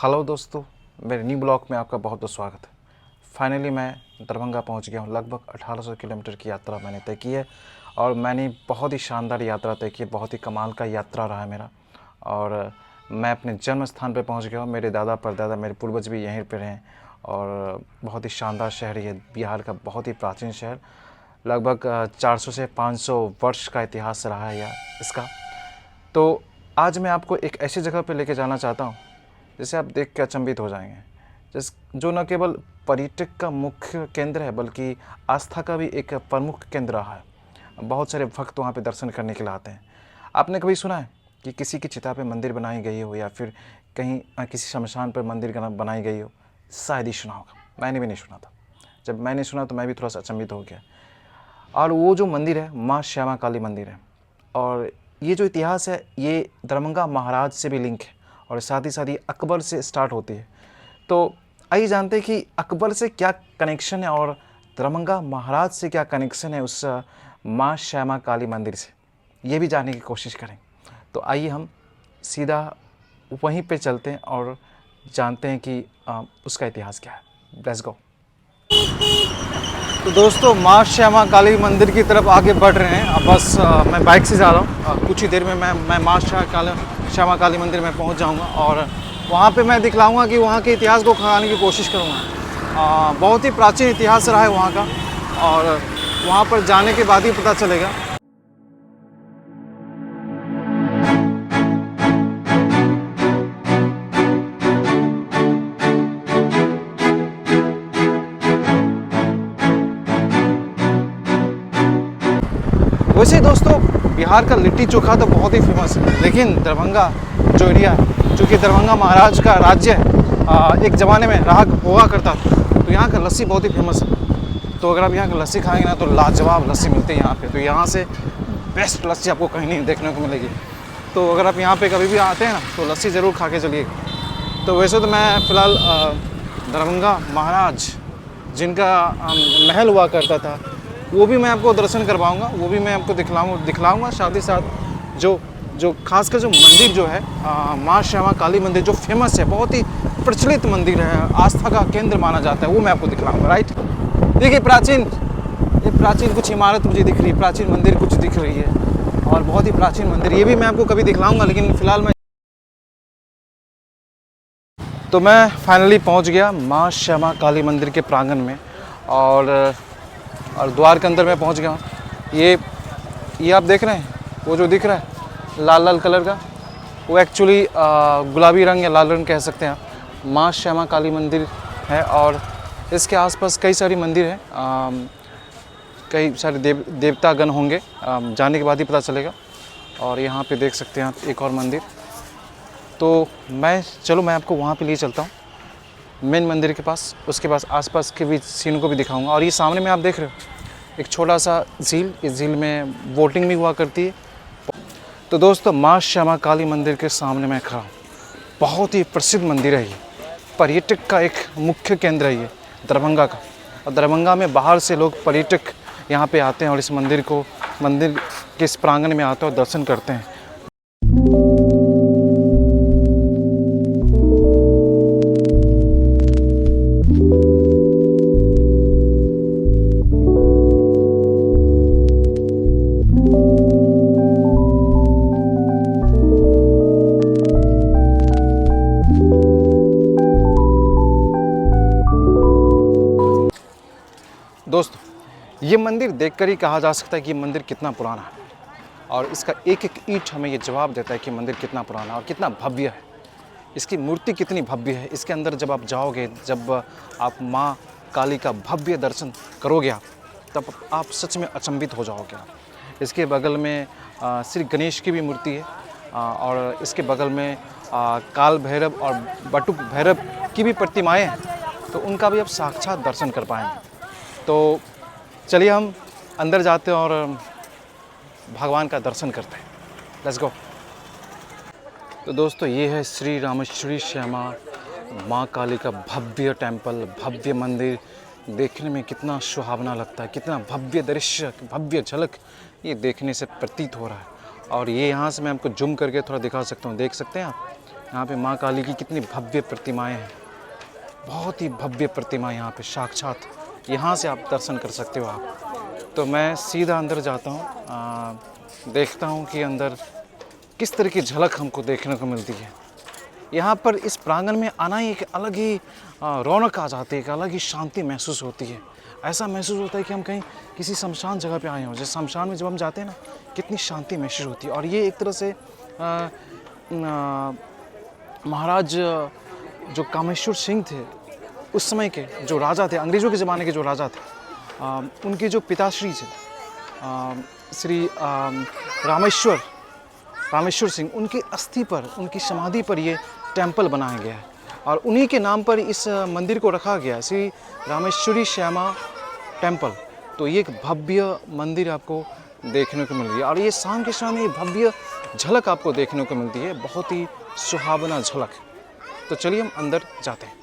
Hello दोस्तों, मेरे new blog में आपका बहुत बहुत स्वागत है। फाइनली मैं दरभंगा पहुंच गया हूं। लगभग 1800 किलोमीटर की यात्रा मैंने तय की है और मैंने बहुत ही शानदार यात्रा तय की है। बहुत ही कमाल का यात्रा रहा है मेरा और मैं अपने जन्म स्थान पर पहुंच गया हूं। मेरे दादा परदादा मेरे पूर्वज भी यहीं पर हैं और बहुत ही शानदार शहर है बिहार का, बहुत ही प्राचीन शहर। लगभग 400 से 500 वर्ष का इतिहास रहा है इसका। तो आज मैं आपको एक ऐसी जगह पर लेके जाना चाहता हूँ जिसे आप देख के अचंभित हो जाएंगे, जो न केवल पर्यटक का मुख्य केंद्र है बल्कि आस्था का भी एक प्रमुख केंद्र रहा है। बहुत सारे भक्त वहाँ पे दर्शन करने के लिए आते हैं। आपने कभी सुना है कि किसी की चिता पे मंदिर बनाई गई हो या फिर कहीं किसी शमशान पर मंदिर बनाई गई हो? शायद ही सुना होगा, मैंने भी नहीं सुना था। जब मैंने सुना तो मैं भी थोड़ा सा अचंभित हो गया। और वो जो मंदिर है माँ श्यामा काली मंदिर है और ये जो इतिहास है ये दरभंगा महाराज से भी लिंक है और साथ ही ये अकबर से स्टार्ट होती है। तो आइए जानते हैं कि अकबर से क्या कनेक्शन है और दरभंगा महाराज से क्या कनेक्शन है उस माँ श्यामा काली मंदिर से, ये भी जानने की कोशिश करें। तो आइए हम सीधा वहीं पे चलते हैं और जानते हैं कि उसका इतिहास क्या है। Let's go. तो दोस्तों, माँ श्यामा काली मंदिर की तरफ आगे बढ़ रहे हैं। अब बस मैं बाइक से जा रहा हूँ। कुछ ही देर में मैं माँ श्यामा काली मंदिर में पहुँच जाऊँगा और वहाँ पे मैं दिखलाऊँगा कि वहाँ के इतिहास को खंगालने की कोशिश करूँगा। बहुत ही प्राचीन इतिहास रहा है वहाँ का और वहाँ पर जाने के बाद ही पता चलेगा। वैसे दोस्तों, बिहार का लिट्टी चोखा तो बहुत ही फेमस है, लेकिन दरभंगा जो एरिया है, चूँकि दरभंगा महाराज का राज्य है, एक ज़माने में रहा हुआ करता था, तो यहाँ का लस्सी बहुत ही फेमस है। तो अगर आप यहाँ की लस्सी खाएंगे ना तो लाजवाब लस्सी मिलती है यहाँ पे। तो यहाँ से बेस्ट लस्सी आपको कहीं नहीं देखने को मिलेगी। तो अगर आप यहाँ पे कभी भी आते हैं ना तो लस्सी ज़रूर खा के चलिएगा। तो वैसे तो मैं फ़िलहाल दरभंगा महाराज जिनका महल हुआ करता था वो भी मैं आपको दर्शन करवाऊंगा, वो भी मैं आपको दिखलाऊंगा। साथ ही साथ जो खासकर जो मंदिर जो है माँ श्यामा काली मंदिर जो फेमस है, बहुत ही प्रचलित मंदिर है, आस्था का केंद्र माना जाता है, वो मैं आपको दिखलाऊंगा। राइट, देखिए प्राचीन कुछ इमारत मुझे दिख रही है, प्राचीन मंदिर कुछ दिख रही है और बहुत ही प्राचीन मंदिर, ये भी मैं आपको कभी दिखलाऊंगा। लेकिन फ़िलहाल मैं फाइनली पहुँच गया माँ श्यामा काली मंदिर के प्रांगण में और द्वार के अंदर मैं पहुंच गया हूँ। ये आप देख रहे हैं, वो जो दिख रहा है लाल लाल कलर का, वो एक्चुअली गुलाबी रंग या लाल रंग कह सकते हैं आप, माँ श्यामा काली मंदिर है। और इसके आसपास कई सारी मंदिर हैं, कई सारे देवतागण होंगे, जाने के बाद ही पता चलेगा। और यहाँ पे देख सकते हैं आप एक और मंदिर। तो मैं आपको वहाँ पे ले चलता हूँ मेन मंदिर के पास। उसके पास आसपास के भी सीन को भी दिखाऊंगा। और ये सामने में आप देख रहे हो एक छोटा सा झील, इस झील में बोटिंग भी हुआ करती है। तो दोस्तों, माँ श्यामा काली मंदिर के सामने मैं खड़ा हूँ। बहुत ही प्रसिद्ध मंदिर है ये, पर्यटक का एक मुख्य केंद्र है ये दरभंगा का। और दरभंगा में बाहर से लोग पर्यटक यहाँ पे आते हैं और इस मंदिर के इस प्रांगण में आते हैं और दर्शन करते हैं। दोस्तों, ये मंदिर देखकर ही कहा जा सकता है कि ये मंदिर कितना पुराना है और इसका एक एक ईंट हमें ये जवाब देता है कि मंदिर कितना पुराना और कितना भव्य है। इसकी मूर्ति कितनी भव्य है। इसके अंदर जब आप जाओगे, जब आप माँ काली का भव्य दर्शन करोगे तब आप सच में अचंभित हो जाओगे। इसके बगल में श्री गणेश की भी मूर्ति है और इसके बगल में काल भैरव और बटुक भैरव की भी प्रतिमाएँ हैं, तो उनका भी आप साक्षात दर्शन कर पाएंगे। तो चलिए हम अंदर जाते हैं और भगवान का दर्शन करते हैं। Let's go. तो दोस्तों, ये है श्री रामेश्वरी श्यामा माँ काली का भव्य टेम्पल, भव्य मंदिर। देखने में कितना सुहावना लगता है, कितना भव्य दृश्य, भव्य झलक ये देखने से प्रतीत हो रहा है। और ये यहाँ से मैं आपको जूम करके थोड़ा दिखा सकता हूँ। देख सकते हैं आप, यहाँ पे माँ काली की कितनी भव्य प्रतिमाएं हैं, बहुत ही भव्य प्रतिमा यहाँ पे साक्षात, यहाँ से आप दर्शन कर सकते हो आप। तो मैं सीधा अंदर जाता हूँ, देखता हूँ कि अंदर किस तरह की झलक हमको देखने को मिलती है। यहाँ पर इस प्रांगण में आना ही एक अलग ही रौनक आ जाती है, एक अलग ही शांति महसूस होती है। ऐसा महसूस होता है कि हम कहीं किसी शमशान जगह पे आए हों। जैसे शमशान में जब हम जाते हैं ना, कितनी शांति महसूस होती है। और ये एक तरह से महाराज जो कामेश्वर सिंह थे, उस समय के जो राजा थे, अंग्रेज़ों के ज़माने के जो राजा थे, उनके जो पिताश्री थे श्री रामेश्वर सिंह, उनकी अस्थि पर, उनकी समाधि पर ये टेंपल बनाया गया है और उन्हीं के नाम पर इस मंदिर को रखा गया है, श्री रामेश्वरी श्यामा टेंपल। तो ये एक भव्य मंदिर आपको देखने को मिल रही है और ये शाम के समय भव्य झलक आपको देखने को मिलती है, बहुत ही सुहावना झलक। तो चलिए हम अंदर जाते हैं।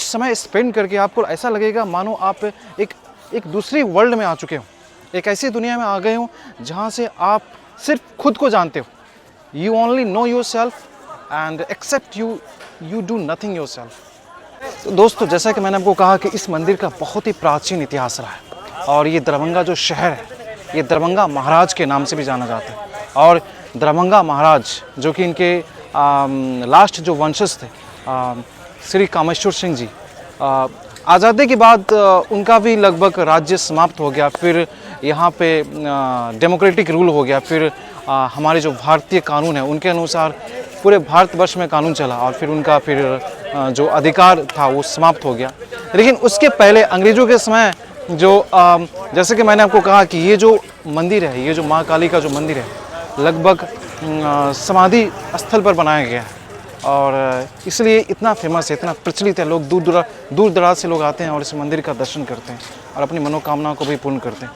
समय स्पेंड करके आपको ऐसा लगेगा मानो आप एक दूसरी वर्ल्ड में आ चुके हो, एक ऐसी दुनिया में आ गए हो जहाँ से आप सिर्फ खुद को जानते हो। You only know yourself and accept you do nothing yourself. तो दोस्तों, जैसा कि मैंने आपको कहा कि इस मंदिर का बहुत ही प्राचीन इतिहास रहा है और ये दरभंगा जो शहर है, ये दरभंगा महाराज के नाम से भी जाना जाता है। और दरभंगा महाराज जो कि इनके लास्ट जो वंशज थे, श्री कामेश्वर सिंह जी, आज़ादी के बाद उनका भी लगभग राज्य समाप्त हो गया। फिर यहाँ पे डेमोक्रेटिक रूल हो गया। फिर हमारे जो भारतीय कानून है उनके अनुसार पूरे भारतवर्ष में कानून चला और फिर उनका जो अधिकार था वो समाप्त हो गया। लेकिन उसके पहले अंग्रेज़ों के समय जो जैसे कि मैंने आपको कहा कि ये जो मंदिर है, ये जो माँ काली का जो मंदिर है, लगभग समाधि स्थल पर बनाया गया है और इसलिए इतना फेमस है, इतना प्रचलित है। लोग दूर दराज से लोग आते हैं और इस मंदिर का दर्शन करते हैं और अपनी मनोकामनाओं को भी पूर्ण करते हैं।